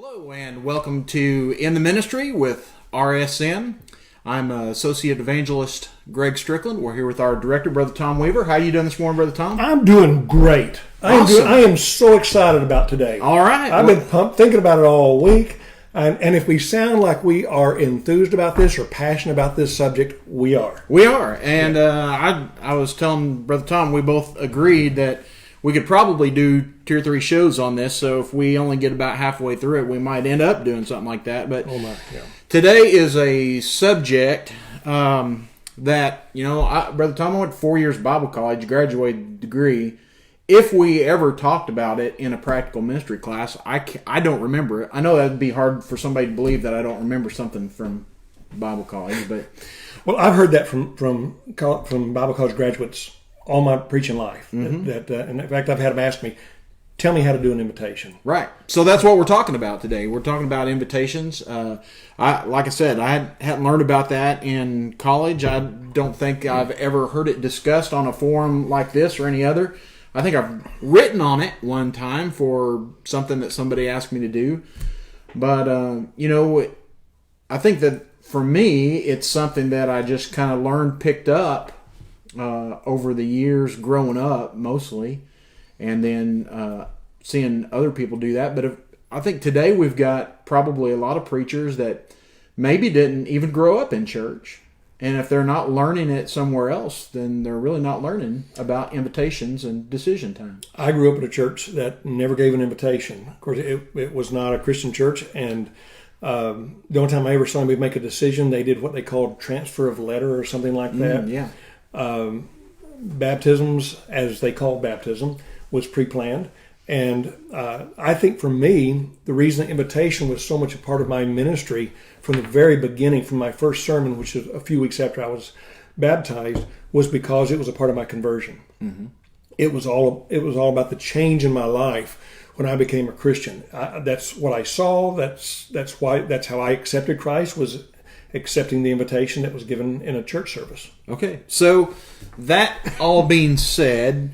Hello and welcome to In the Ministry with RSM. I'm Associate Evangelist Greg Strickland. We're here with our director, Brother Tom Weaver. How are you doing this morning, Brother Tom? I'm doing great. Awesome. I am so excited about today. All right. I've been pumped, thinking about it all week. And if we sound like we are enthused about this or passionate about this subject, we are. We are. And I was telling Brother Tom, we both agreed that we could probably do 2 or 3 shows on this. So if we only get about halfway through it, we might end up doing something like that. But today is a subject that, Brother Tom, I went 4 years Bible college, graduated degree. If we ever talked about it in a practical ministry class, I don't remember it. I know that would be hard for somebody to believe that I don't remember something from Bible college, but well, I've heard that from Bible college graduates all my preaching life. And in fact, I've had them ask me, "Tell me how to do an invitation." Right. So that's what we're talking about today. We're talking about invitations. Like I said, I hadn't learned about that in college. I don't think I've ever heard it discussed on a forum like this or any other. I think I've written on it one time for something that somebody asked me to do. But, I think that for me, it's something that I just kind of learned, picked up over the years growing up mostly, and then seeing other people do that. But I think today we've got probably a lot of preachers that maybe didn't even grow up in church. And if they're not learning it somewhere else, then they're really not learning about invitations and decision time. I grew up in a church that never gave an invitation. Of course, it was not a Christian church, and the only time I ever saw anybody make a decision, they did what they called transfer of letter or something like that. Baptisms, as they called baptism, was pre-planned. And I think for me, the reason the invitation was so much a part of my ministry from the very beginning, from my first sermon, which is a few weeks after I was baptized, was because it was a part of my conversion. Mm-hmm. It was all about the change in my life when I became a Christian. That's what I saw. That's how I accepted Christ, was accepting the invitation that was given in a church service. Okay, so that all being said,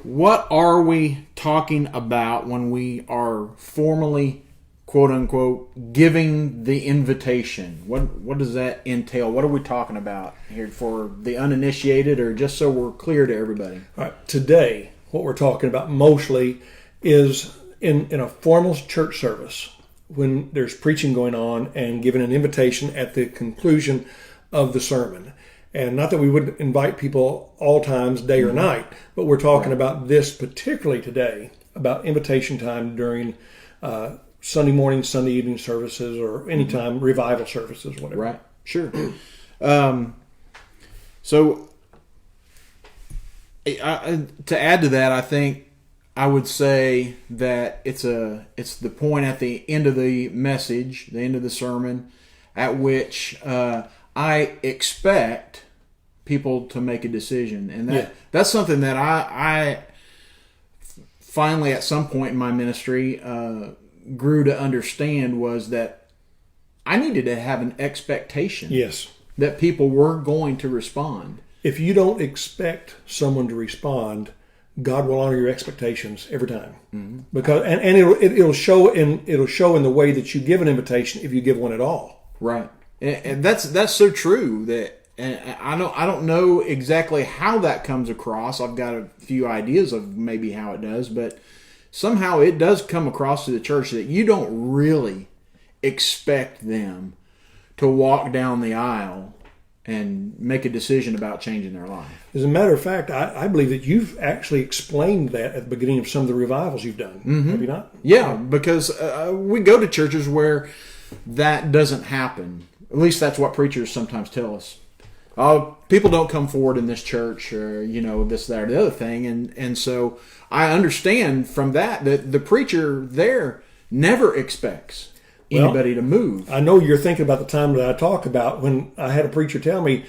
what are we talking about when we are formally, quote unquote, giving the invitation? What does that entail? What are we talking about here for the uninitiated, or just so we're clear to everybody? All right, today, what we're talking about mostly is in a formal church service, when there's preaching going on and giving an invitation at the conclusion of the sermon. And not that we wouldn't invite people all times, day or night, but we're talking about this particularly today, about invitation time during Sunday morning, Sunday evening services, or anytime revival services, whatever. Right, sure. So to add to that, I think I would say that it's the point at the end of the message, the end of the sermon, at which I expect people to make a decision, and that's something that I finally at some point in my ministry grew to understand, was that I needed to have an expectation that people were going to respond. If you don't expect someone to respond, God will honor your expectations every time, because and it'll show in the way that you give an invitation, if you give one at all. Right, and that's so true. That, and I don't know exactly how that comes across. I've got a few ideas of maybe how it does, but somehow it does come across to the church that you don't really expect them to walk down the aisle and make a decision about changing their life. As a matter of fact, I believe that you've actually explained that at the beginning of some of the revivals you've done. Mm-hmm. Have you not? Yeah, because we go to churches where that doesn't happen. At least that's what preachers sometimes tell us. People don't come forward in this church, or this, that, or the other thing, and so I understand from that the preacher there never expects anybody to move. I know you're thinking about the time that I talk about when I had a preacher tell me,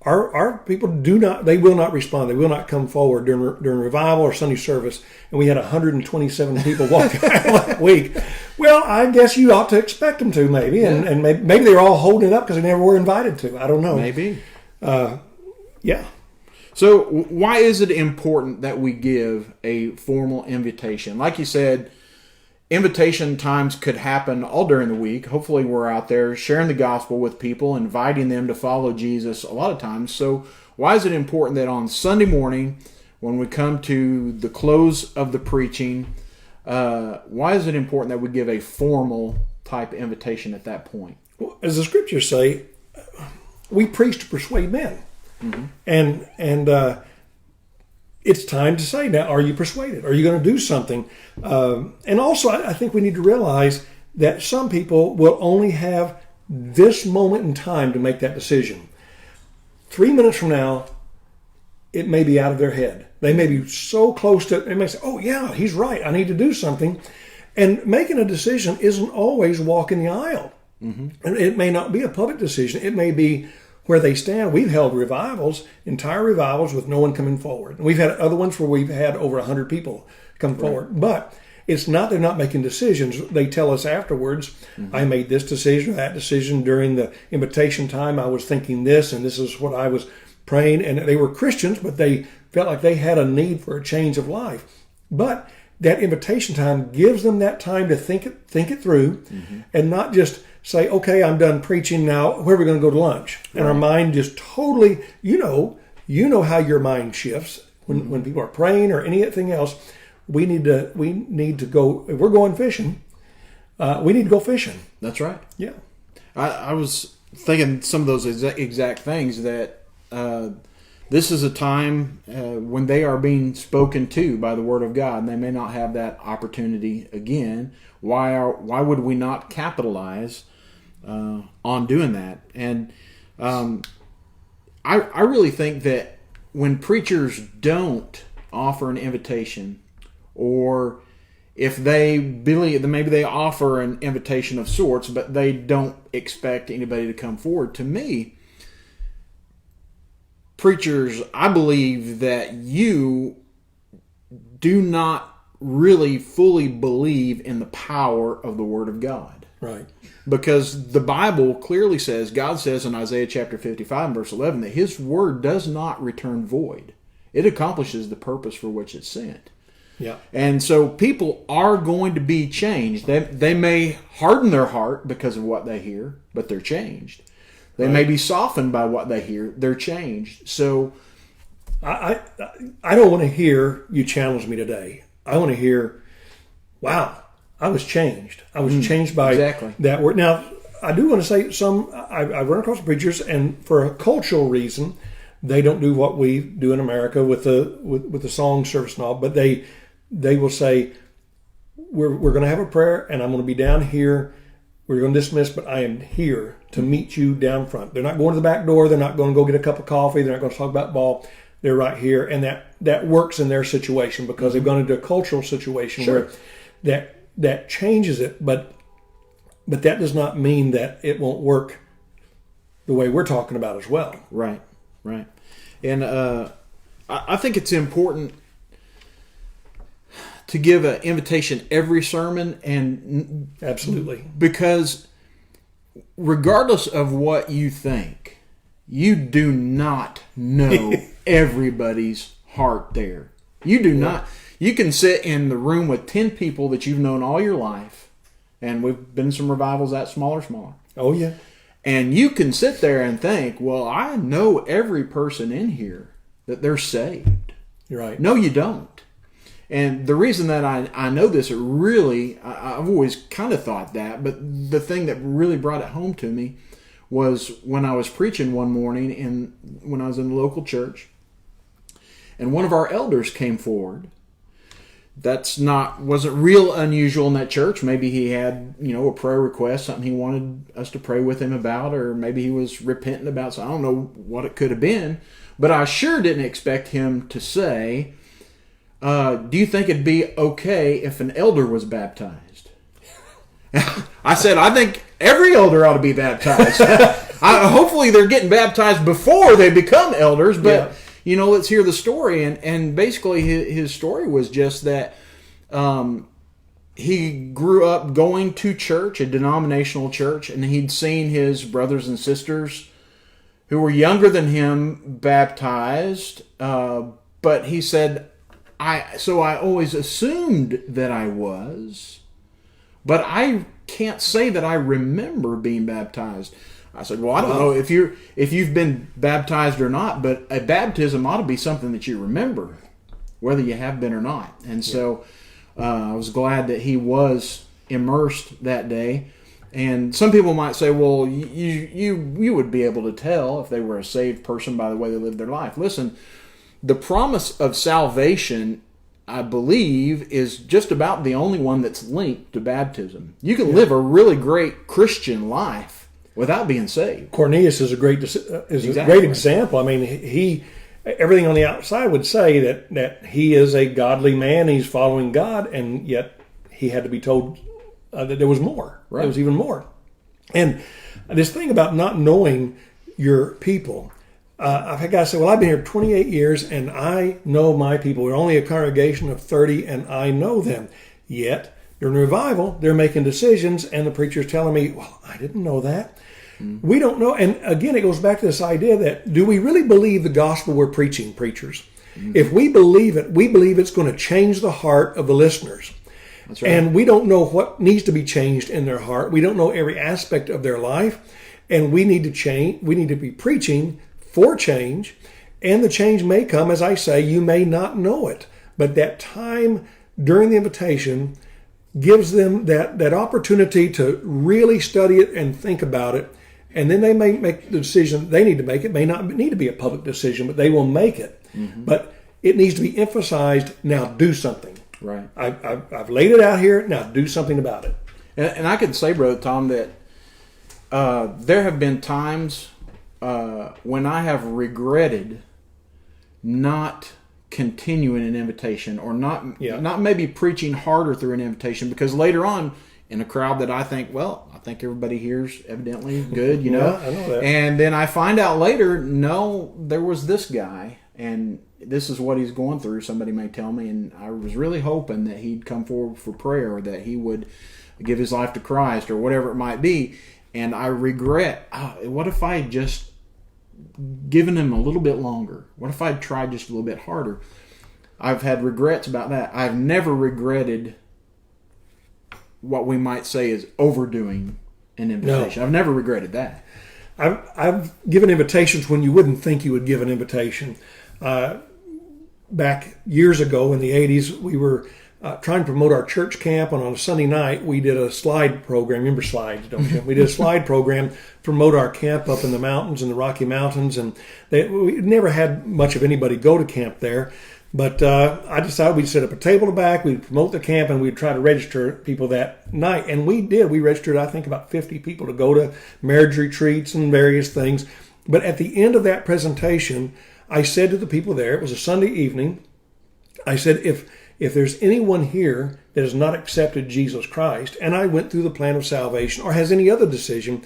our people will not respond. They will not come forward during revival or Sunday service. And we had 127 people walk that week. Well, I guess you ought to expect them to, maybe. And maybe they're all holding it up because they never were invited to. I don't know. Maybe. Yeah. So why is it important that we give a formal invitation? Like you said, invitation times could happen all during the week. Hopefully we're out there sharing the gospel with people, inviting them to follow Jesus a lot of times. So why is it important that on Sunday morning, when we come to the close of the preaching, why is it important that we give a formal type invitation at that point? Well, as the scriptures say, we preach to persuade men. Mm-hmm. And it's time to say, now, are you persuaded? Are you going to do something? And also, I think we need to realize that some people will only have this moment in time to make that decision. 3 minutes from now, it may be out of their head. They may be so close to it, they may say, oh yeah, he's right, I need to do something. And making a decision isn't always walking the aisle. Mm-hmm. And it may not be a public decision. It may be where they stand. We've held revivals, entire revivals, with no one coming forward. And we've had other ones where we've had over 100 people come forward. But it's not they're not making decisions. They tell us afterwards, mm-hmm. I made this decision, that decision during the invitation time. I was thinking this, and this is what I was praying. And they were Christians, but they felt like they had a need for a change of life. But that invitation time gives them that time to think it through, mm-hmm. and not just say, okay, I'm done preaching now, where are we going to go to lunch? And our mind just totally, you know how your mind shifts when, mm-hmm. when people are praying or anything else. We need to go, if we're going fishing, we need to go fishing. That's right. Yeah. I was thinking some of those exact things, that this is a time when they are being spoken to by the Word of God, and they may not have that opportunity again. Why would we not capitalize on doing that? And I really think that when preachers don't offer an invitation, or if they believe that maybe they offer an invitation of sorts, but they don't expect anybody to come forward, to me, preachers, I believe that you do not really fully believe in the power of the Word of God. Right. Because the Bible clearly says, God says in Isaiah chapter 55 and verse 11, that His Word does not return void. It accomplishes the purpose for which it's sent. Yeah. And so people are going to be changed. They may harden their heart because of what they hear, but they're changed. They may be softened by what they hear. They're changed. So I don't want to hear you challenge me today. I want to hear, wow, I was changed. I was changed by that word. Now, I do want to say I run across preachers, and for a cultural reason, they don't do what we do in America with the song service and all, but they will say, we're going to have a prayer, and I'm going to be down here. We're going to dismiss, but I am here to meet you down front. They're not going to the back door. They're not going to go get a cup of coffee. They're not going to talk about ball. They're right here. And that works in their situation, because they've gone into a cultural situation where that changes it. But that does not mean that it won't work the way we're talking about as well. Right. And I think it's important to give an invitation every sermon, and absolutely, because regardless of what you think, you do not know everybody's heart there. You do not. You can sit in the room with 10 people that you've known all your life, and we've been in some revivals that smaller. Oh yeah. And you can sit there and think, well, I know every person in here that they're saved. You're right. No, you don't. And the reason that I know this, I've always kind of thought that, but the thing that really brought it home to me was when I was preaching one morning when I was in the local church, and one of our elders came forward. Wasn't real unusual in that church. Maybe he had, a prayer request, something he wanted us to pray with him about, or maybe he was repentant about, so I don't know what it could have been. But I sure didn't expect him to say, do you think it'd be okay if an elder was baptized? I said, I think every elder ought to be baptized. Hopefully they're getting baptized before they become elders, but let's hear the story. And basically his story was just that he grew up going to church, a denominational church, and he'd seen his brothers and sisters who were younger than him baptized, but he said, I always assumed that I was, but I can't say that I remember being baptized. I said, well, I don't know if you've been baptized or not, but a baptism ought to be something that you remember, whether you have been or not. And so I was glad that he was immersed that day. And some people might say, well, you would be able to tell if they were a saved person by the way they lived their life. Listen, the promise of salvation, I believe, is just about the only one that's linked to baptism. You can live a really great Christian life without being saved. Cornelius is a great example. I mean, everything on the outside would say that he is a godly man. He's following God, and yet he had to be told that there was more. Right. There was even more. And this thing about not knowing your people, I've had guys say, well, I've been here 28 years and I know my people. We're only a congregation of 30 and I know them. Yet, during revival, they're making decisions and the preacher's telling me, well, I didn't know that. Mm-hmm. We don't know. And again, it goes back to this idea that do we really believe the gospel we're preaching, preachers? Mm-hmm. If we believe it, we believe it's going to change the heart of the listeners. That's right. And we don't know what needs to be changed in their heart. We don't know every aspect of their life. And we need to change. We need to be preaching for change. And the change may come, as I say, you may not know it. But that time during the invitation gives them that opportunity to really study it and think about it. And then they may make the decision they need to make. It may not need to be a public decision, but they will make it. Mm-hmm. But it needs to be emphasized, now do something. Right. I've laid it out here. Now do something about it. And I can say, Brother Tom, that there have been times when I have regretted not continuing an invitation or not maybe preaching harder through an invitation, because later on in a crowd that I think everybody here's evidently good, you know. I know that. And then I find out later, no, there was this guy and this is what he's going through, somebody may tell me, and I was really hoping that he'd come forward for prayer or that he would give his life to Christ or whatever it might be. And I regret, what if I had just given him a little bit longer? What if I'd tried just a little bit harder? I've had regrets about that. I've never regretted what we might say is overdoing an invitation. No. I've never regretted that. I've given invitations when you wouldn't think you would give an invitation. Back years ago in the 80s, we were trying to promote our church camp, and on a Sunday night, we did a slide program. Remember slides, don't you? We did a slide program to promote our camp up in the mountains, in the Rocky Mountains, and we never had much of anybody go to camp there. But I decided we'd set up a table in the back, we'd promote the camp, and we'd try to register people that night. And we did. We registered, I think, about 50 people to go to marriage retreats and various things. But at the end of that presentation, I said to the people there, it was a Sunday evening, I said, if there's anyone here that has not accepted Jesus Christ, and I went through the plan of salvation, or has any other decision,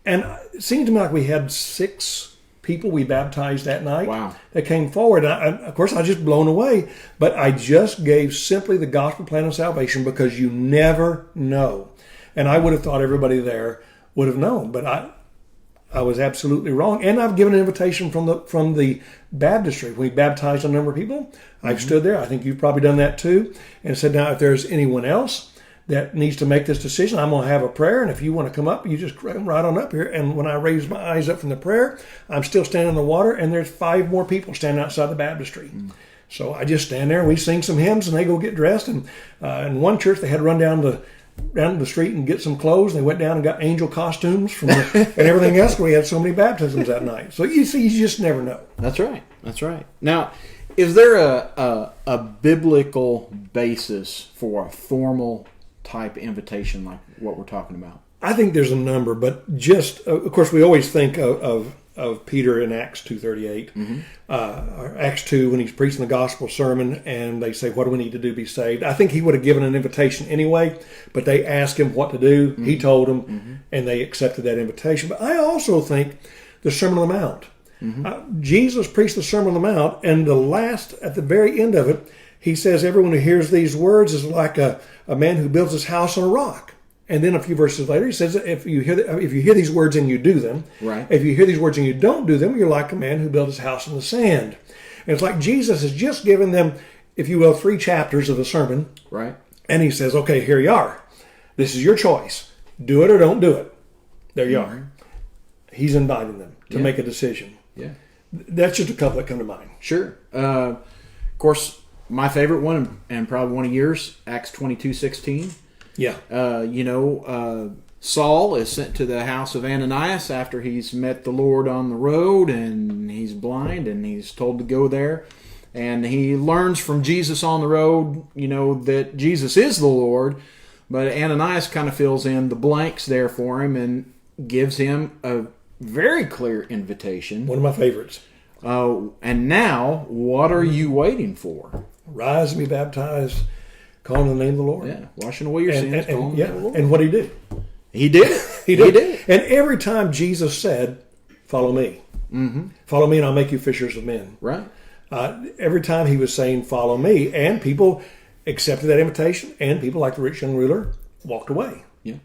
and it seemed to me like we had 6 people we baptized that night. Wow. That came forward. Of course, I was just blown away, but I just gave simply the gospel plan of salvation because you never know. And I would have thought everybody there would have known, but I was absolutely wrong. And I've given an invitation from the baptistry. We baptized a number of people. I've stood there. I think you've probably done that too. And said, now, if there's anyone else that needs to make this decision, I'm going to have a prayer. And if you want to come up, you just come right on up here. And when I raise my eyes up from the prayer, I'm still standing in the water. And there's 5 more people standing outside the baptistry. So I just stand there. We sing some hymns and they go get dressed. And in one church, they had to run down the street and get some clothes. They went down and got angel costumes and everything else. We had so many baptisms that night. So you see, you just never know. That's right. That's right. Now, is there a biblical basis for a formal type invitation like what we're talking about? I think there's a number, but just, of course, we always think of Peter in Acts 2:38, or Acts 2 when he's preaching the gospel sermon, and they say, what do we need to do to be saved? I think he would have given an invitation anyway, but they asked him what to do. He told them, and they accepted that invitation. But I also think the Sermon on the Mount. Jesus preached the Sermon on the Mount, and at the very end of it, he says, everyone who hears these words is like a man who builds his house on a rock. And then a few verses later, he says, if you hear these words and you do them, right. If you hear these words and you don't do them, you're like a man who built his house on the sand. And it's like Jesus has just given them, if you will, 3 chapters of the sermon. Right. And he says, okay, here you are. This is your choice. Do it or don't do it. There you are. He's inviting them to make a decision. Yeah. That's just a couple that come to mind. Sure. Of course, my favorite one, and probably one of yours, Acts 22:16. Yeah. Saul is sent to the house of Ananias after he's met the Lord on the road, and he's blind, and he's told to go there. And he learns from Jesus on the road, that Jesus is the Lord. But Ananias kind of fills in the blanks there for him and gives him a very clear invitation. One of my favorites. And now, what are you waiting for? Rise and be baptized, calling the name of the Lord. Yeah, washing away your sins, calling the name of the Lord. And what he did. He did it. He did. And every time Jesus said, follow me. Mm-hmm. Follow me and I'll make you fishers of men. Right. Every time he was saying, follow me, and people accepted that invitation, and people like the rich young ruler walked away. Yeah.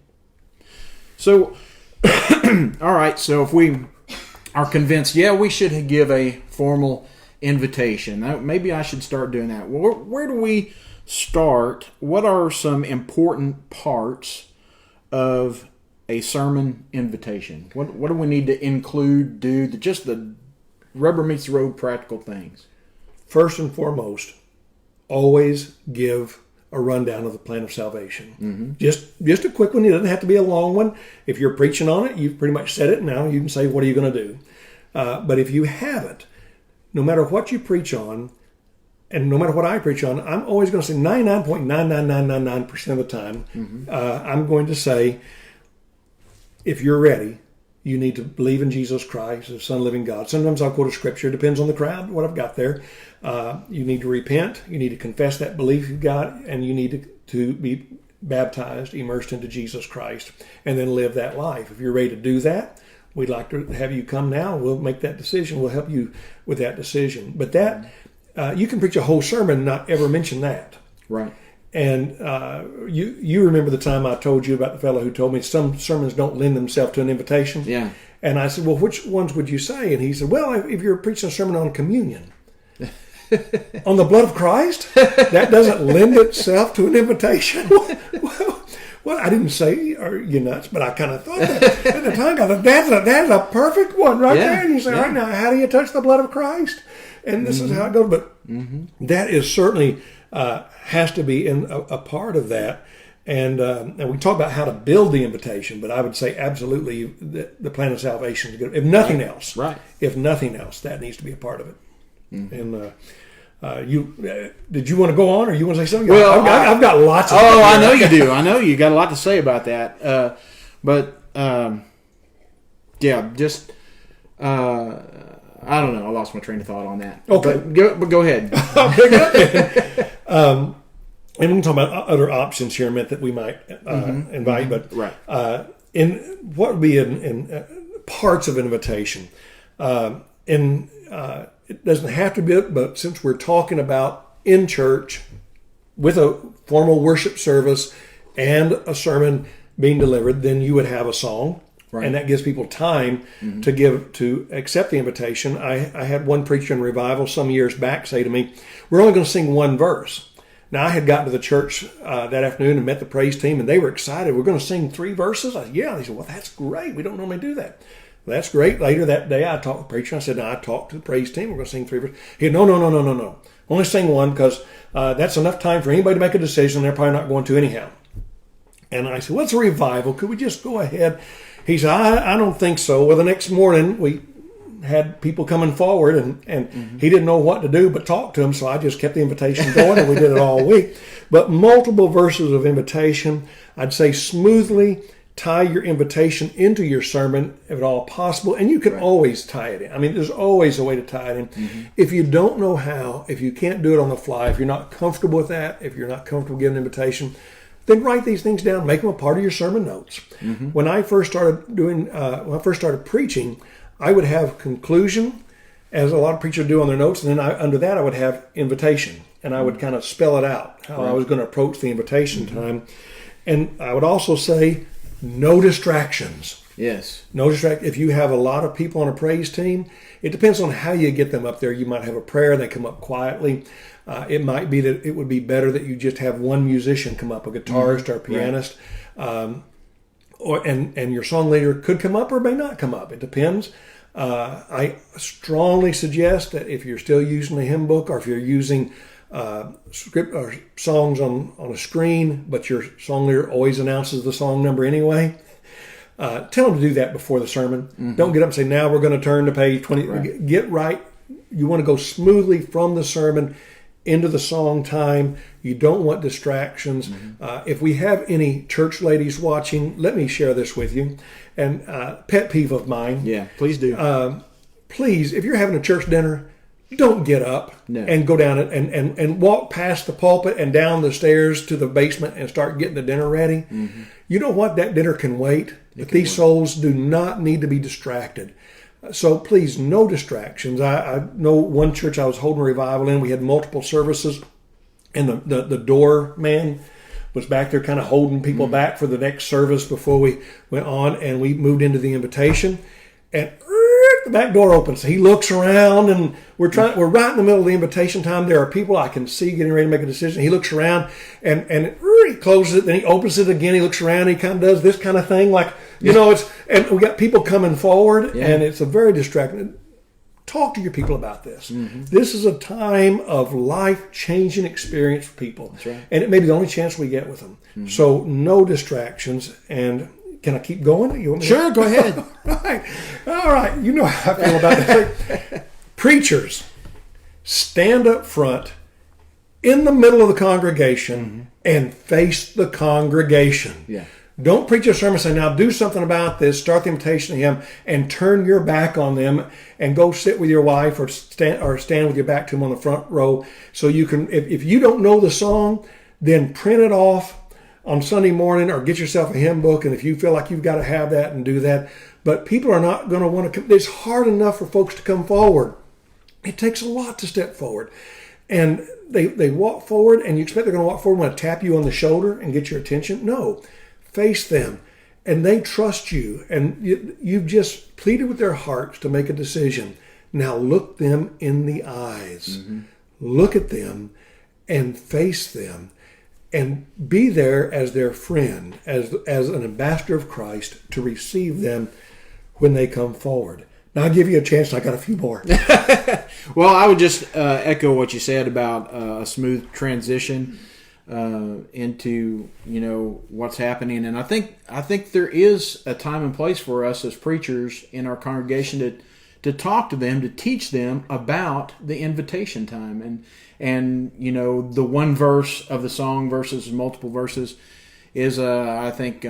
So, all right, so if we are convinced, we should give a formal invitation. Maybe I should start doing that. Where do we start? What are some important parts of a sermon invitation? What do we need to include, just the rubber meets the road practical things? First and foremost, always give a rundown of the plan of salvation. Mm-hmm. Just a quick one. It doesn't have to be a long one. If you're preaching on it, you've pretty much said it. Now you can say, what are you going to do? But if you haven't, no matter what you preach on, and no matter what I preach on, I'm always going to say 99.99999% of the time, I'm going to say, if you're ready, you need to believe in Jesus Christ, the Son of the living God. Sometimes I'll quote a scripture. It depends on the crowd, what I've got there. You need to repent. You need to confess that belief you've got, and you need to be baptized, immersed into Jesus Christ, and then live that life. If you're ready to do that, we'd like to have you come now. We'll make that decision. We'll help you with that decision. But that, you can preach a whole sermon and not ever mention that. Right. And you remember the time I told you about the fellow who told me some sermons don't lend themselves to an invitation? Yeah. And I said, well, which ones would you say? And he said, well, if you're preaching a sermon on communion, on the blood of Christ, that doesn't lend itself to an invitation. Well, I didn't say, are you nuts? But I kind of thought that at the time. I thought, that's a perfect one right there. And you say, all right, now, how do you touch the blood of Christ? And this is how it goes. But that is certainly has to be in a part of that. And we talk about how to build the invitation, but I would say absolutely the plan of salvation is good. If nothing else, if nothing else, that needs to be a part of it. And did you want to go on, or you want to say something? Well, I've got lots of. Oh, I know you do. I know you got a lot to say about that. Just I don't know. I lost my train of thought on that. Okay, but go ahead. I'll pick up. And we can talk about other options here, meant that we might invite, but in what would be in parts of an invitation, it doesn't have to be, but since we're talking about in church with a formal worship service and a sermon being delivered, then you would have a song. Right. And that gives people time to accept the invitation. I had one preacher in revival some years back say to me, we're only going to sing one verse. Now, I had gotten to the church that afternoon and met the praise team, and they were excited. We're going to sing 3 verses? I said, yeah. They said, well, that's great. We don't normally do that. Well, that's great. Later that day, I talked to the preacher. I said, no, I talked to the praise team. We're going to sing 3 verses. He said, no. Only sing one, because that's enough time for anybody to make a decision. They're probably not going to anyhow. And I said, well, it's a revival. Could we just go ahead? He said, I don't think so. Well, the next morning, we had people coming forward, and he didn't know what to do but talk to him, so I just kept the invitation going, and we did it all week. But multiple verses of invitation. I'd say smoothly tie your invitation into your sermon if at all possible, and you can always tie it in. I mean, there's always a way to tie it in. If you don't know how, if you can't do it on the fly, if you're not comfortable with that, if you're not comfortable giving an invitation, then write these things down, make them a part of your sermon notes. When I first started preaching, I would have conclusion, as a lot of preachers do on their notes, and then under that I would have invitation, and I would kind of spell it out, how I was going to approach the invitation time. And I would also say, no distractions. Yes. No distract. If you have a lot of people on a praise team, it depends on how you get them up there. You might have a prayer, they come up quietly. It might be that it would be better that you just have one musician come up, a guitarist or a pianist. And your song leader could come up or may not come up. It depends. I strongly suggest that if you're still using a hymn book, or if you're using script or songs on a screen, but your song leader always announces the song number anyway, tell them to do that before the sermon. Mm-hmm. Don't get up and say, now we're going to turn to page 20. Right. Get right. You want to go smoothly from the sermon into the song time. You don't want distractions. Mm-hmm. If we have any church ladies watching, let me share this with you. And pet peeve of mine. Yeah, please do. Please, if you're having a church dinner, don't get up and go down and walk past the pulpit and down the stairs to the basement and start getting the dinner ready. Mm-hmm. You know what? That dinner can wait. But these souls do not need to be distracted. So please, no distractions. I know one church I was holding a revival in, we had multiple services, and the doorman was back there kind of holding people back for the next service before we went on, and we moved into the invitation, and the back door opens. He looks around, and we're right in the middle of the invitation time. There are people I can see getting ready to make a decision. He looks around, and he closes it, then he opens it again. He looks around, he kind of does this kind of thing, like, and we got people coming forward, and it's a very distracting. Talk to your people about this. Mm-hmm. This is a time of life-changing experience for people. That's right. And it may be the only chance we get with them. Mm-hmm. So no distractions. And can I keep going? Sure, go ahead. All right. You know how I feel about this. Preachers, stand up front in the middle of the congregation and face the congregation. Yeah. Don't preach a sermon and say, now do something about this, start the invitation to him, and turn your back on them and go sit with your wife or stand with your back to them on the front row. So you can, if you don't know the song, then print it off on Sunday morning or get yourself a hymn book. And if you feel like you've got to have that, and do that. But people are not going to want to come. It's hard enough for folks to come forward. It takes a lot to step forward. And they walk forward, and you expect they're going to walk forward and want to tap you on the shoulder and get your attention. No. Face them, and they trust you, and you've just pleaded with their hearts to make a decision. Now look them in the eyes. Mm-hmm. Look at them and face them, and be there as their friend, as an ambassador of Christ, to receive them when they come forward. Now I'll give you a chance. I got a few more. Well, I would just echo what you said about a smooth transition into what's happening, and I think there is a time and place for us as preachers in our congregation to talk to them, to teach them about the invitation time, and the one verse of the song versus multiple verses is I think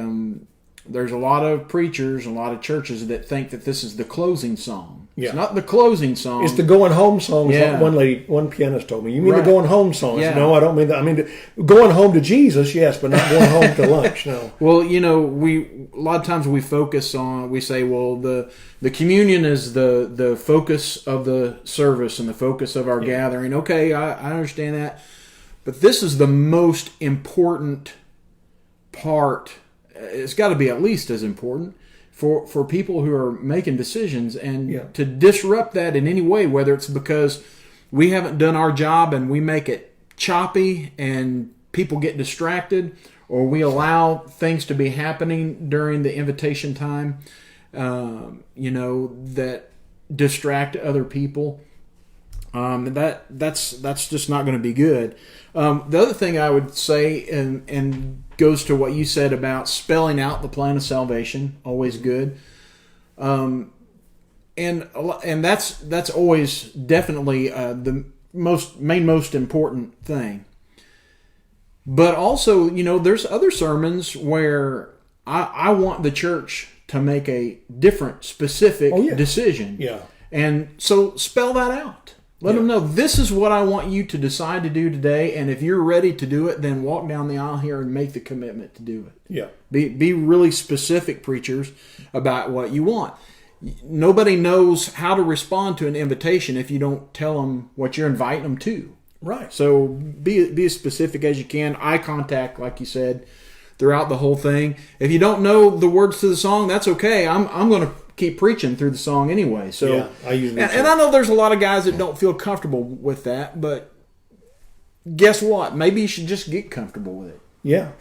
there's a lot of preachers, a lot of churches that think that this is the closing song. Yeah. It's not the closing song. It's the going home song. Yeah. One pianist told me. You mean the going home song? Yeah. No, I don't mean that. I mean going home to Jesus, yes, but not going home to lunch. No. Well, a lot of times we say, well, the communion is the focus of the service and the focus of our gathering. Okay, I understand that, but this is the most important part. It's got to be at least as important for people who are making decisions, and to disrupt that in any way, whether it's because we haven't done our job and we make it choppy and people get distracted, or we allow things to be happening during the invitation time, that distract other people. That's just not going to be good. The other thing I would say, and goes to what you said about spelling out the plan of salvation, always good. And that's always definitely the most important thing. But also, there's other sermons where I want the church to make a different, specific decision. Yeah. And so spell that out. Let them know, this is what I want you to decide to do today, and if you're ready to do it, then walk down the aisle here and make the commitment to do it. Yeah. Be really specific, preachers, about what you want. Nobody knows how to respond to an invitation if you don't tell them what you're inviting them to. Right. So be as specific as you can. Eye contact, like you said, throughout the whole thing. If you don't know the words to the song, that's okay. I'm going to keep preaching through the song anyway. So I usually and I know there's a lot of guys that don't feel comfortable with that, but guess what? Maybe you should just get comfortable with it. Yeah.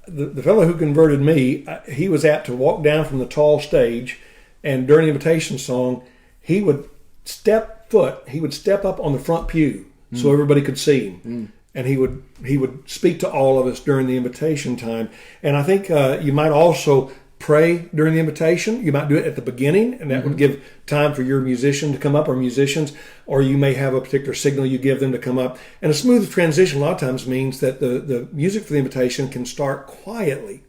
the fellow who converted me, he was apt to walk down from the tall stage, and during the invitation song, he would step up on the front pew so everybody could see him. And he would speak to all of us during the invitation time. And I think you might also pray during the invitation. You might do it at the beginning, and that would give time for your musician to come up, or musicians, or you may have a particular signal you give them to come up. And a smooth transition a lot of times means that the music for the invitation can start quietly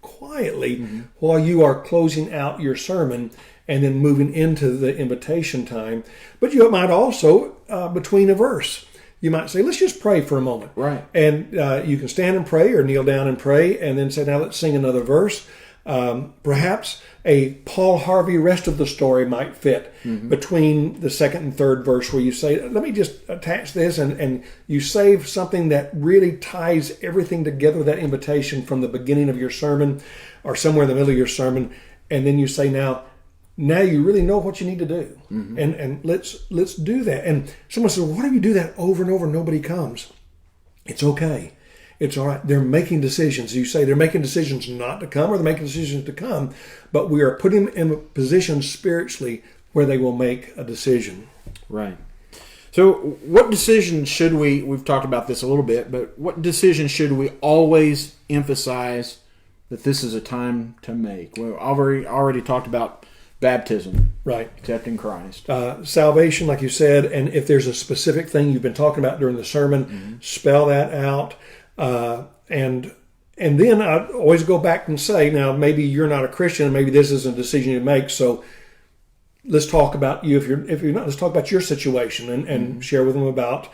while you are closing out your sermon and then moving into the invitation time. But you might also, between a verse, you might say, let's just pray for a moment. Right. And you can stand and pray or kneel down and pray and then say, now let's sing another verse. Perhaps a Paul Harvey rest of the story might fit between the second and third verse, where you say, let me just attach this, and you save something that really ties everything together, that invitation from the beginning of your sermon or somewhere in the middle of your sermon. And then you say, now you really know what you need to do. And let's do that. And someone says, why do you do that over and over and nobody comes? It's okay. It's all right. They're making decisions. You say they're making decisions not to come, or they're making decisions to come, but we are putting them in a position spiritually where they will make a decision. Right. So what decisions should we've talked about this a little bit, but what decisions should we always emphasize that this is a time to make? Well, I've already talked about baptism. Right. Accepting Christ. Salvation, like you said, and if there's a specific thing you've been talking about during the sermon, spell that out. And then I always go back and say, now maybe you're not a Christian, maybe this isn't a decision you make, so let's talk about you. If you're not, let's talk about your situation and share with them about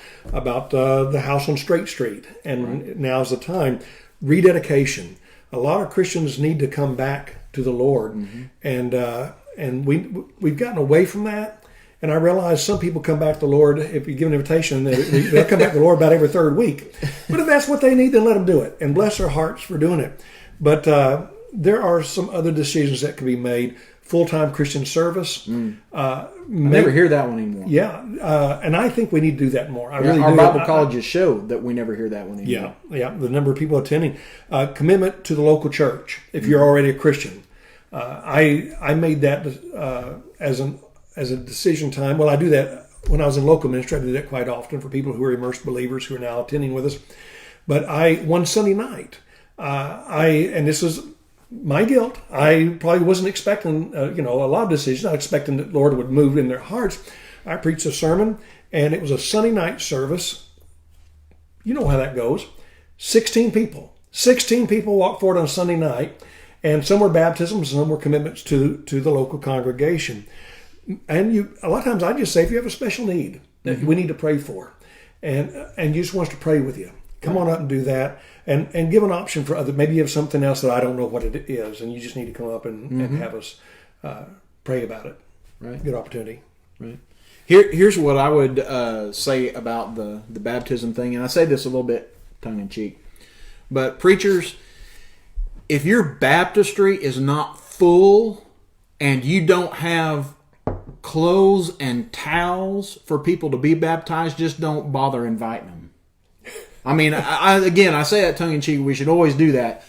the house on Straight Street. And now's the time. Rededication. A lot of Christians need to come back to the Lord, and we've gotten away from that. And I realize some people come back to the Lord, if you give an invitation, they'll come back to the Lord about every third week. But if that's what they need, then let them do it. And bless their hearts for doing it. But there are some other decisions that can be made. Full-time Christian service. I never hear that one anymore. Yeah. And I think we need to do that more. Our Bible colleges show that we never hear that one anymore. Yeah. The number of people attending. Commitment to the local church, if you're already a Christian. I made that as a decision time. Well, I do that when I was in local ministry. I do that quite often for people who are immersed believers who are now attending with us. But one Sunday night, and this is my guilt. I probably wasn't expecting, a lot of decisions. I was expecting that the Lord would move in their hearts. I preached a sermon, and it was a Sunday night service. You know how that goes. 16 people. 16 people walked forward on Sunday night, and some were baptisms, some were commitments to the local congregation. And a lot of times I just say, if you have a special need that we need to pray for, and you just want us to pray with you, come on up and do that, and give an option for other. Maybe you have something else that I don't know what it is, and you just need to come up and have us pray about it. Right. Good opportunity. Right. Here's what I would say about the baptism thing, and I say this a little bit tongue in cheek, but preachers, if your baptistry is not full and you don't have clothes and towels for people to be baptized, just don't bother inviting them. I mean, I say that tongue in cheek. We should always do that.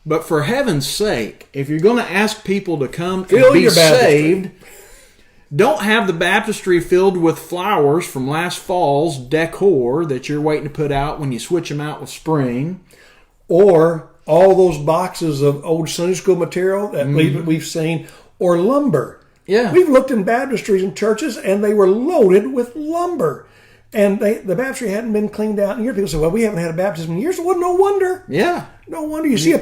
But for heaven's sake, if you're going to ask people to come and be saved, don't have the baptistry filled with flowers from last fall's decor that you're waiting to put out when you switch them out with spring. Or all those boxes of old Sunday school material that we've seen, or lumber. Yeah. We've looked in baptistries and churches, and they were loaded with lumber. And the baptistry hadn't been cleaned out in years. People say, well, we haven't had a baptism in years. Well, no wonder. Yeah. No wonder. You see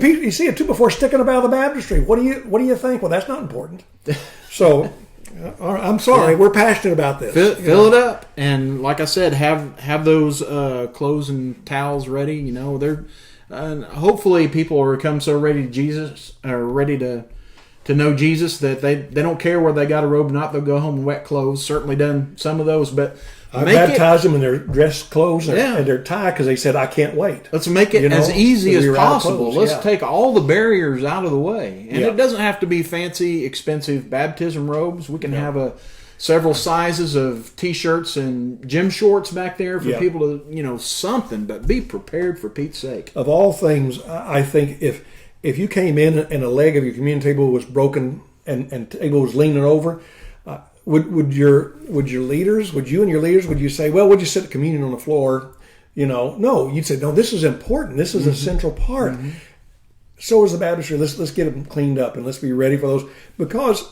a tube before sticking up out of the baptistry. What do you think? Well, that's not important. So, I'm sorry. We're passionate about this. Fill it up. And like I said, have those clothes and towels ready. Hopefully people will become so ready to Jesus, or ready to know Jesus, that they don't care whether they got a robe or not. They'll go home in wet clothes. Certainly done some of those, but I baptized them in their dress clothes and their tie, because they said, I can't wait. Let's make it as easy as possible. Let's take all the barriers out of the way. And it doesn't have to be fancy, expensive baptism robes. We can have several sizes of T-shirts and gym shorts back there for people to, something. But be prepared, for Pete's sake. Of all things, I think if you came in and a leg of your communion table was broken and table was leaning over, would you and your leaders, would you say, well, we'll just sit at communion on the floor? No, you'd say, no, this is important. This is a central part. So is the baptistry. Let's get them cleaned up and let's be ready for those. Because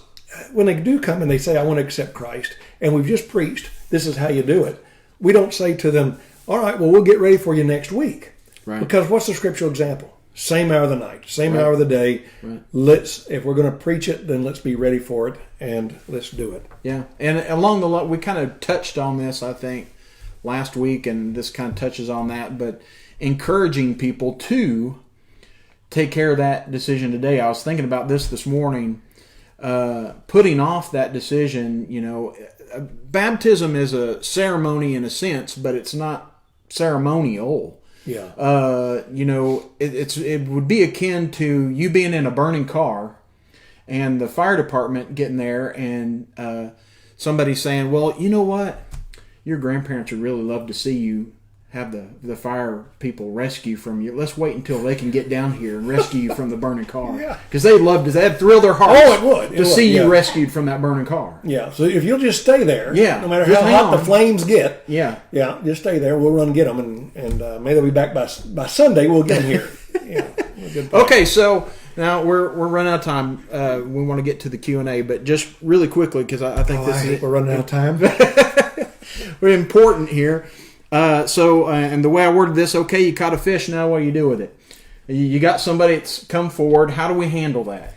when they do come and they say, I want to accept Christ, and we've just preached, this is how you do it. We don't say to them, all right, well, we'll get ready for you next week. Right. Because what's the scriptural example? Same hour of the night, same hour of the day. Right. If we're going to preach it, then let's be ready for it and let's do it. Yeah. And along the line, we kind of touched on this, I think, last week, and this kind of touches on that, but encouraging people to take care of that decision today. I was thinking about this morning, putting off that decision. Baptism is a ceremony in a sense, but it's not ceremonial. Yeah. It would be akin to you being in a burning car and the fire department getting there and somebody saying, well, you know what? Your grandparents would really love to see you have the fire people rescue from you. Let's wait until they can get down here and rescue you from the burning car. Yeah. Because that'd thrill their hearts. Oh, it would. To see you rescued from that burning car. Yeah. So if you'll just stay there, no matter just how hot the flames get, just stay there. We'll run and get them, and maybe they'll be back by Sunday. We'll get them here. Okay, so now we're running out of time. We want to get to the Q&A, but just really quickly, because I think we're running out of time. We're important here. And the way I worded this, okay, you caught a fish, now what do you do with it? You got somebody that's come forward. How do we handle that?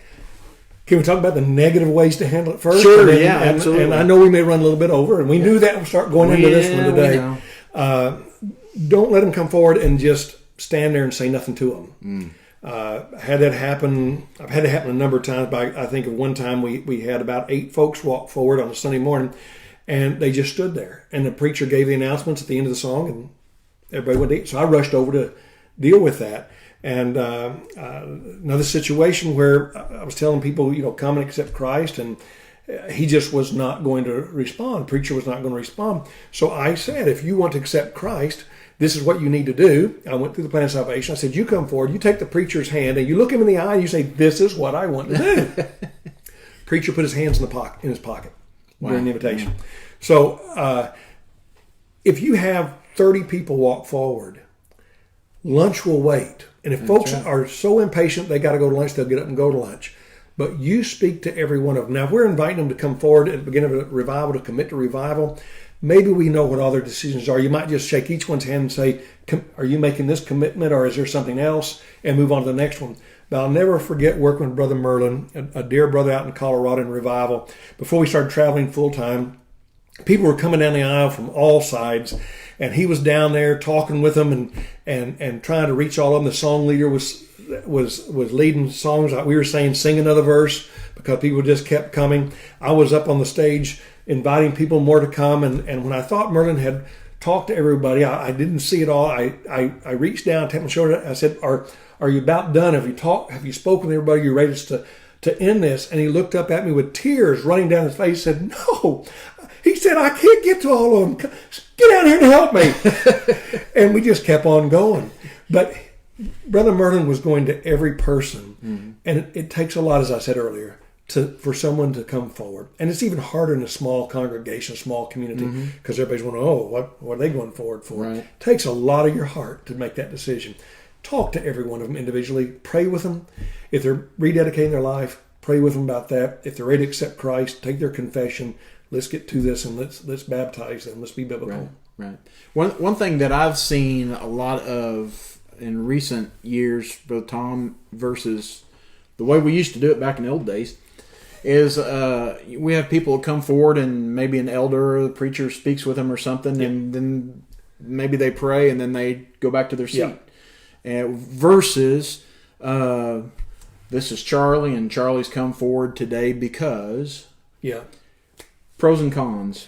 Can we talk about the negative ways to handle it first? Sure, absolutely. And I know we may run a little bit over, and we knew that. We'll start going into this one today. Don't let them come forward and just stand there and say nothing to them. Had that happen. I've had it happen a number of times. But I think of one time we had about 8 folks walk forward on a Sunday morning, and they just stood there. And the preacher gave the announcements at the end of the song, and everybody went to eat. So I rushed over to deal with that. And another situation where I was telling people, come and accept Christ, and he just was not going to respond. The preacher was not going to respond. So I said, if you want to accept Christ, this is what you need to do. I went through the plan of salvation. I said, you come forward, you take the preacher's hand, and you look him in the eye, and you say, this is what I want to do. Preacher put his hands in his pocket during the invitation. Yeah. So if you have 30 people walk forward, lunch will wait. And if folks are so impatient they got to go to lunch, they'll get up and go to lunch. But you speak to every one of them. Now, if we're inviting them to come forward at the beginning of a revival, to commit to revival, maybe we know what all their decisions are. You might just shake each one's hand and say, are you making this commitment, or is there something else? And move on to the next one. But I'll never forget working with Brother Merlin, a dear brother out in Colorado in revival. Before we started traveling full-time, people were coming down the aisle from all sides, and he was down there talking with them and trying to reach all of them. The song leader was leading songs. We were saying, sing another verse, because people just kept coming. I was up on the stage inviting people more to come, and when I thought Merlin had talked to everybody, I didn't see it all. I reached down, tapped my shoulder. I said, are you about done? Have you spoken to everybody? You're ready to end this? And he looked up at me with tears running down his face and said, no. He said, I can't get to all of them. Get out here and help me. And we just kept on going. But Brother Merlin was going to every person. Mm-hmm. And it takes a lot, as I said earlier, for someone to come forward. And it's even harder in a small congregation, a small community, because everybody's wondering, what are they going forward for? Right. It takes a lot of your heart to make that decision. Talk to every one of them individually. Pray with them. If they're rededicating their life, pray with them about that. If they're ready to accept Christ, take their confession. Let's get to this and let's baptize them. Let's be biblical. Right. One thing that I've seen a lot of in recent years, both Tom versus the way we used to do it back in the old days, is we have people come forward and maybe an elder or the preacher speaks with them or something, and then maybe they pray and then they go back to their seat. Versus this is Charlie, and Charlie's come forward today because pros and cons.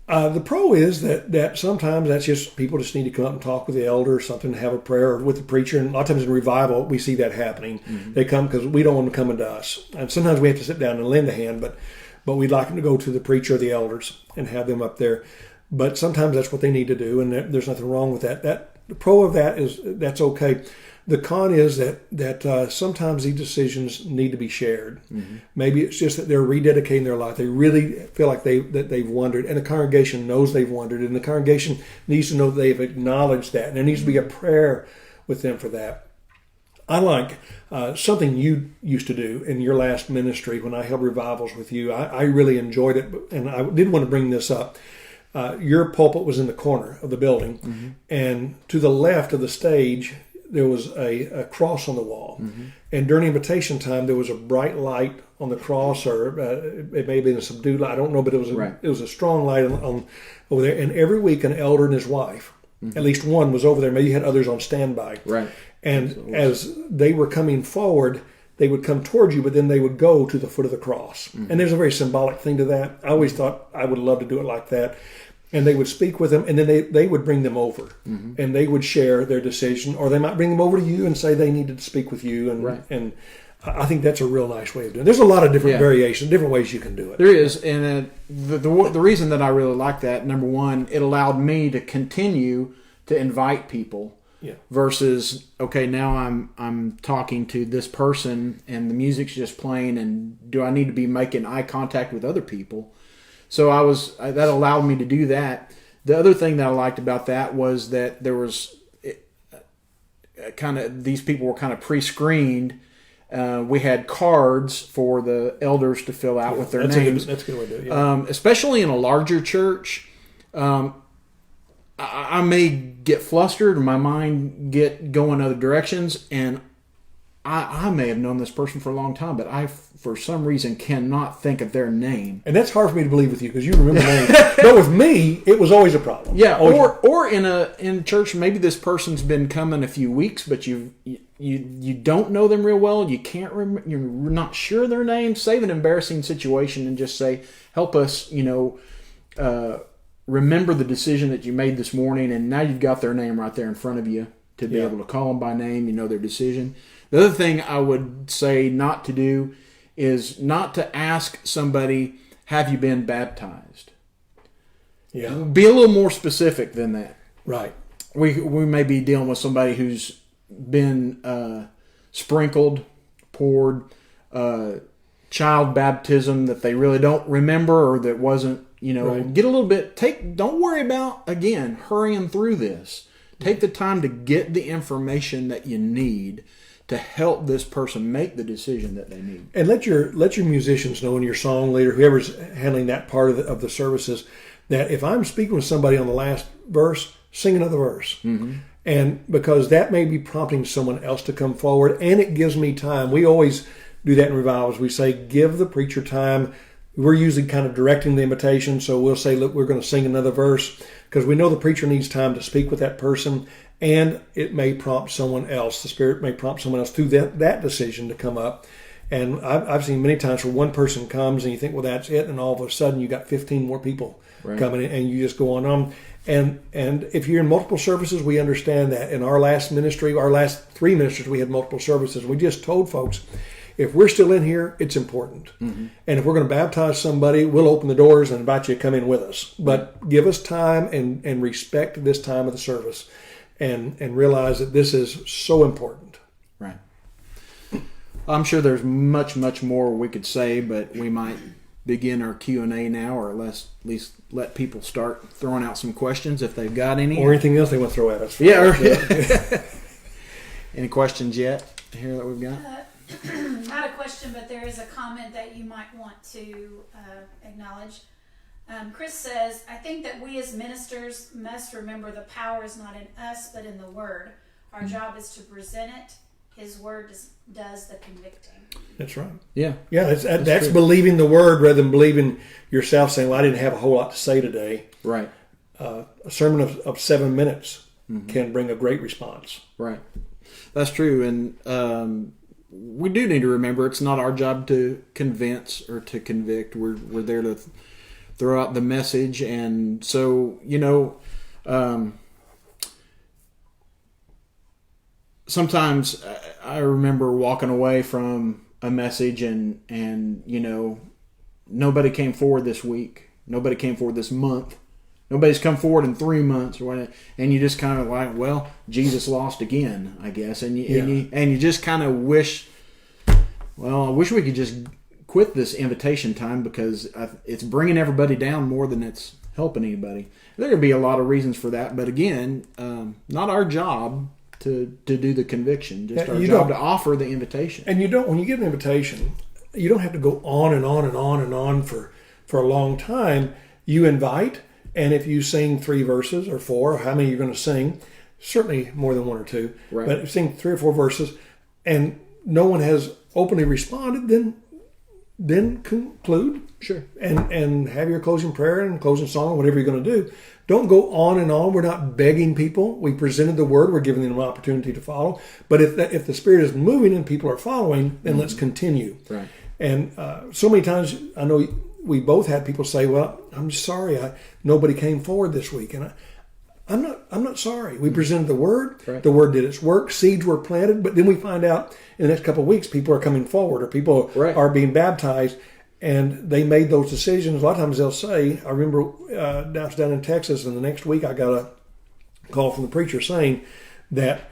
The pro is that sometimes that's just people just need to come up and talk with the elder or something, have a prayer with the preacher. And a lot of times in revival, we see that happening. Mm-hmm. They come because we don't want them coming to us. And sometimes we have to sit down and lend a hand, but we'd like them to go to the preacher or the elders and have them up there. But sometimes that's what they need to do, and there's nothing wrong with that. The pro of that is that's okay. The con is that sometimes these decisions need to be shared. Mm-hmm. Maybe it's just that they're rededicating their life. They really feel like they've wandered, and the congregation knows they've wandered, and the congregation needs to know that they've acknowledged that, and there needs to be a prayer with them for that. I like something you used to do in your last ministry when I held revivals with you. I really enjoyed it, and I did want to bring this up. Your pulpit was in the corner of the building, mm-hmm. and to the left of the stage, there was a cross on the wall. Mm-hmm. And during invitation time, there was a bright light on the cross, or it may have been a subdued light. I don't know, but it was a strong light on over there. And every week, an elder and his wife, mm-hmm. at least one, was over there. Maybe you had others on standby. Right. And as they were coming forward, they would come towards you, but then they would go to the foot of the cross. Mm-hmm. And there's a very symbolic thing to that. I always thought I would love to do it like that. And they would speak with them, and then they would bring them over, mm-hmm. and they would share their decision, or they might bring them over to you and say they needed to speak with you. And I think that's a real nice way of doing it. There's a lot of different variations, different ways you can do it. There is, and the reason that I really like that, number one, it allowed me to continue to invite people. Yeah. Versus, okay, now I'm talking to this person and the music's just playing, and do I need to be making eye contact with other people? So that allowed me to do that. The other thing that I liked about that was that there was these people were kind of pre-screened. We had cards for the elders to fill out with their names. That's a good way to do it. Yeah. Especially in a larger church. I may get flustered, or my mind get going other directions, and I may have known this person for a long time, but I, for some reason, cannot think of their name. And that's hard for me to believe with you because you remember names. But with me, it was always a problem. Yeah, or in church, maybe this person's been coming a few weeks, but you don't know them real well. You can't remember. You're not sure their name. Save an embarrassing situation and just say, "Help us," remember the decision that you made this morning, and now you've got their name right there in front of you to be able to call them by name. You know their decision. The other thing I would say not to do is not to ask somebody, have you been baptized? Yeah. Be a little more specific than that. Right. We may be dealing with somebody who's been sprinkled, poured, child baptism that they really don't remember, or that wasn't, right. Get a little bit, don't worry about, again, hurrying through this. Take the time to get the information that you need to help this person make the decision that they need. And let your musicians know, and your song leader, whoever's handling that part of the services, that if I'm speaking with somebody on the last verse, sing another verse. Mm-hmm. And because that may be prompting someone else to come forward, and it gives me time. We always do that in revivals. We say, give the preacher time. We're usually kind of directing the invitation, so we'll say, look, we're going to sing another verse, because we know the preacher needs time to speak with that person, and it may prompt someone else. The Spirit may prompt someone else through that decision to come up. And I've seen many times where one person comes and you think, well, that's it, and all of a sudden you got 15 more people coming in, and you just go on. And if you're in multiple services, we understand that. In our last ministry, our last 3 ministries, we had multiple services. We just told folks, if we're still in here, it's important. Mm-hmm. And if we're going to baptize somebody, we'll open the doors and invite you to come in with us. But give us time and respect this time of the service, and realize that this is so important. Right. I'm sure there's much, much more we could say, but we might begin our Q&A now, or at least let people start throwing out some questions if they've got any. Or anything else they want to throw at us. Yeah. Any questions yet here that we've got? Not a question, but there is a comment that you might want to acknowledge. Chris says, I think that we as ministers must remember the power is not in us, but in the Word. Our job is to present it. His Word does the convicting. That's right. Yeah. Yeah, that's believing the Word rather than believing yourself, saying, well, I didn't have a whole lot to say today. Right. A sermon of 7 minutes can bring a great response. Right. That's true. And we do need to remember it's not our job to convince or to convict. We're there to throw out the message. And so, sometimes I remember walking away from a message and nobody came forward this week. Nobody came forward this month. Nobody's come forward in 3 months or whatever, and you just kind of like, well, Jesus lost again, I guess, and you just kind of wish. Well, I wish we could just quit this invitation time because it's bringing everybody down more than it's helping anybody. There could be a lot of reasons for that, but again, not our job to do the conviction. Just our job to offer the invitation. And when you give an invitation, you don't have to go on and on and on and on for a long time. You invite. And if you sing 3 verses or 4, or how many you're going to sing, certainly more than 1 or 2, right. But if you sing 3 or 4 verses and no one has openly responded, then conclude. Sure. And have your closing prayer and closing song, whatever you're going to do. Don't go on and on. We're not begging people. We presented the word. We're giving them an opportunity to follow. But if the Spirit is moving and people are following, then let's continue. Right. And so many times, I know we both had people say, "Well, I'm just sorry, nobody came forward this week," and I'm not sorry. We presented the word. Right. The word did its work. Seeds were planted, but then we find out in the next couple of weeks, people are coming forward, or people are being baptized, and they made those decisions. A lot of times they'll say, "I remember down in Texas, and the next week I got a call from the preacher saying that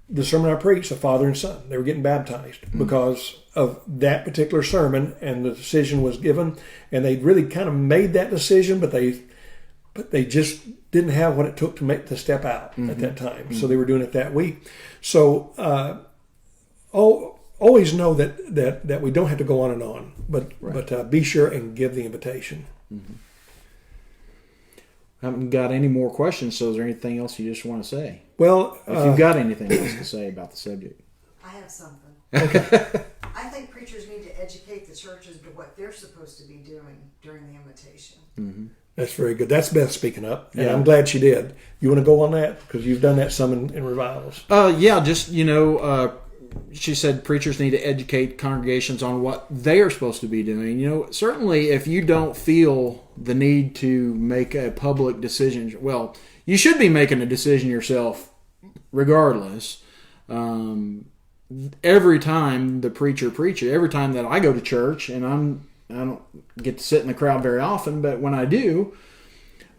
the sermon I preached, the father and son, they were getting baptized because of that particular sermon, and the decision was given, and they really kind of made that decision, but they just didn't have what it took to step out at that time. So they were doing it that week. So always know that we don't have to go on and on, but be sure and give the invitation. Mm-hmm. I haven't got any more questions, so is there anything else you just want to say? Well, if you've got anything else to say about the subject. I have something. Okay. I think preachers need to educate the churches to what they're supposed to be doing during the invitation. Mm-hmm. That's very good. That's Beth speaking up, and yeah. I'm glad she did. You want to go on that? Because you've done that some in revivals. She said preachers need to educate congregations on what they are supposed to be doing. Certainly if you don't feel the need to make a public decision, well, you should be making a decision yourself regardless. Every time the preacher preaches, every time that I go to church, and I don't get to sit in the crowd very often, but when I do,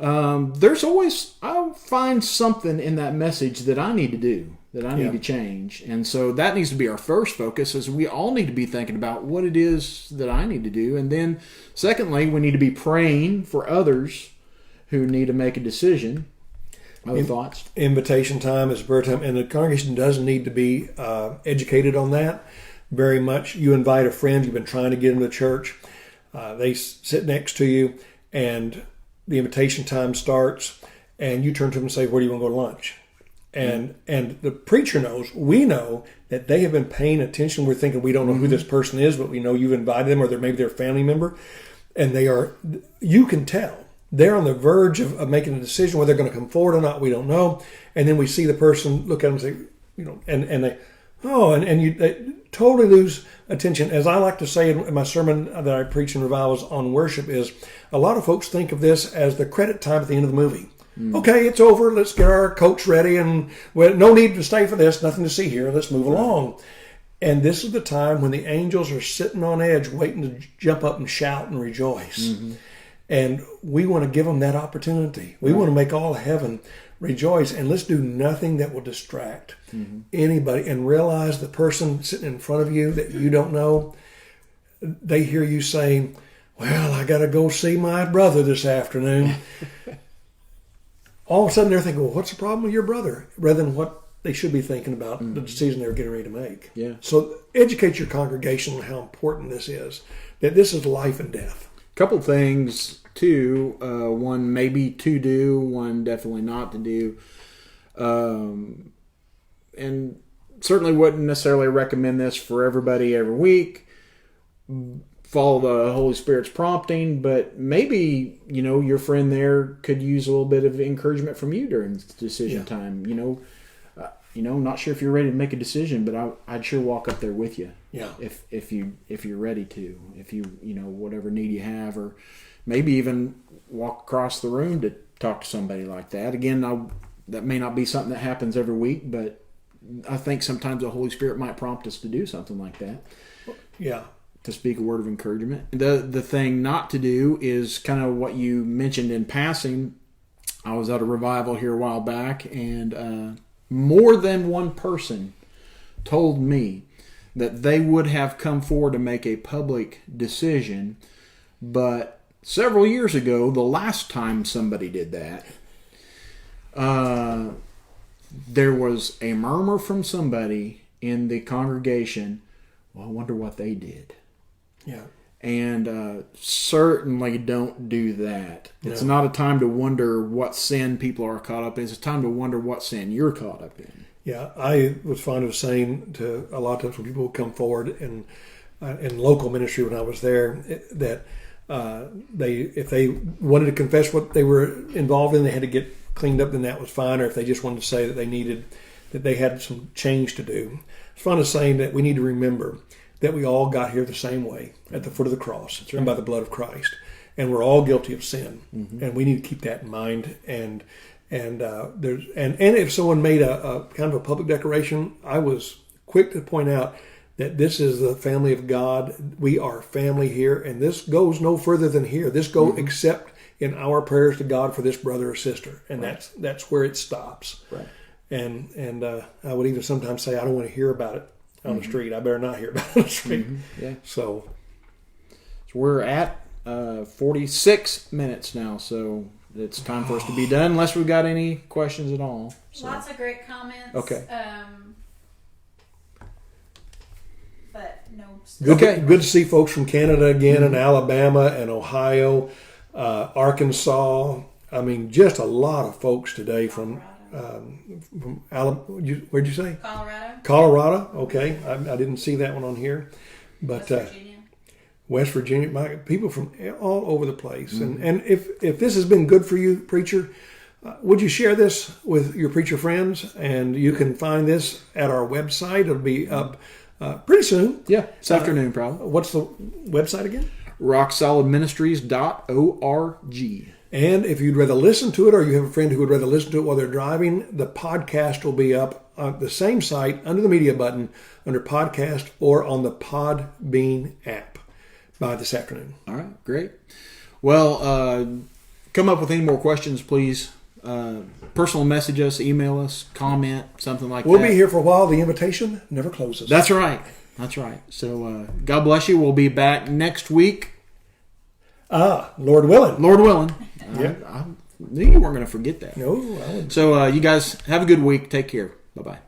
I'll find something in that message that I need to do, that I need to change. And so that needs to be our first focus, is we all need to be thinking about what it is that I need to do. And then secondly, we need to be praying for others who need to make a decision. Other thoughts? Invitation time is prayer time, and the congregation does need to be educated on that very much. You invite a friend you've been trying to get into church. They sit next to you, and the invitation time starts, and you turn to them and say, "Where do you want to go to lunch?" And the preacher knows, we know that they have been paying attention. We're thinking we don't know who this person is, but we know you've invited them, or maybe they're a family member, and you can tell they're on the verge of making a decision whether they're going to come forward or not. We don't know. And then we see the person look at them and say, they totally lose attention. As I like to say in my sermon that I preach in revivals on worship, is a lot of folks think of this as the credit time at the end of the movie. Okay, it's over. Let's get our coats ready, and no need to stay for this. Nothing to see here. Let's move along. And this is the time when the angels are sitting on edge, waiting to jump up and shout and rejoice. Mm-hmm. And we want to give them that opportunity. We want to make all heaven rejoice, and let's do nothing that will distract anybody. And realize the person sitting in front of you that you don't know, they hear you saying, "Well, I got to go see my brother this afternoon." All of a sudden they're thinking, "Well, what's the problem with your brother?" rather than what they should be thinking about the decision they're getting ready to make. Yeah. So educate your congregation on how important this is, that this is life and death. Couple things too. One maybe to do, one definitely not to do. And certainly wouldn't necessarily recommend this for everybody every week. Follow the Holy Spirit's prompting, but maybe, your friend there could use a little bit of encouragement from you during decision time. Not sure if you're ready to make a decision, but I'd sure walk up there with you. Yeah. If you're ready to, if you whatever need you have, or maybe even walk across the room to talk to somebody like that. Again, that may not be something that happens every week, but I think sometimes the Holy Spirit might prompt us to do something like that. Yeah. to speak a word of encouragement. The thing not to do is kind of what you mentioned in passing. I was at a revival here a while back, and more than one person told me that they would have come forward to make a public decision, but several years ago, the last time somebody did that, there was a murmur from somebody in the congregation. Well, I wonder what they did. Yeah. And certainly don't do that. No. It's not a time to wonder what sin people are caught up in. It's a time to wonder what sin you're caught up in. Yeah, I was fond of saying to a lot of times when people would come forward in local ministry when I was there that if they wanted to confess what they were involved in, they had to get cleaned up, then that was fine. Or if they just wanted to say that they had some change to do. It's fun of saying that we need to remember that we all got here the same way, at the foot of the cross, and by the blood of Christ, and we're all guilty of sin, and we need to keep that in mind. And if someone made a kind of a public declaration, I was quick to point out that this is the family of God. We are family here, and this goes no further than here. This goes except in our prayers to God for this brother or sister, and that's where it stops. Right. And I would even sometimes say, I don't want to hear about it on the street. I better not hear about it on the street. Yeah. So we're at 46 minutes now, so it's time for us to be done, unless we've got any questions at all. So. Lots of great comments. Okay. But no. Good to see folks from Canada again, and Alabama and Ohio, Arkansas. I mean, just a lot of folks today from Alabama. Where'd you say? Colorado. Colorado. Okay, I didn't see that one on here, but West Virginia. People from all over the place. And if this has been good for you, preacher, would you share this with your preacher friends? And you can find this at our website. It'll be up pretty soon. Yeah, this afternoon probably. What's the website again? rocksolidministries.org. And if you'd rather listen to it, or you have a friend who would rather listen to it while they're driving, the podcast will be up on the same site under the media button, under podcast, or on the Podbean app by this afternoon. All right, great. Well, come up with any more questions, please. Personal message us, email us, comment, something like that. We'll be here for a while. The invitation never closes. That's right. That's right. So God bless you. We'll be back next week. Lord willing. Lord willing. Yeah. I knew you weren't going to forget that. No, I wouldn't. So you guys have a good week. Take care. Bye-bye.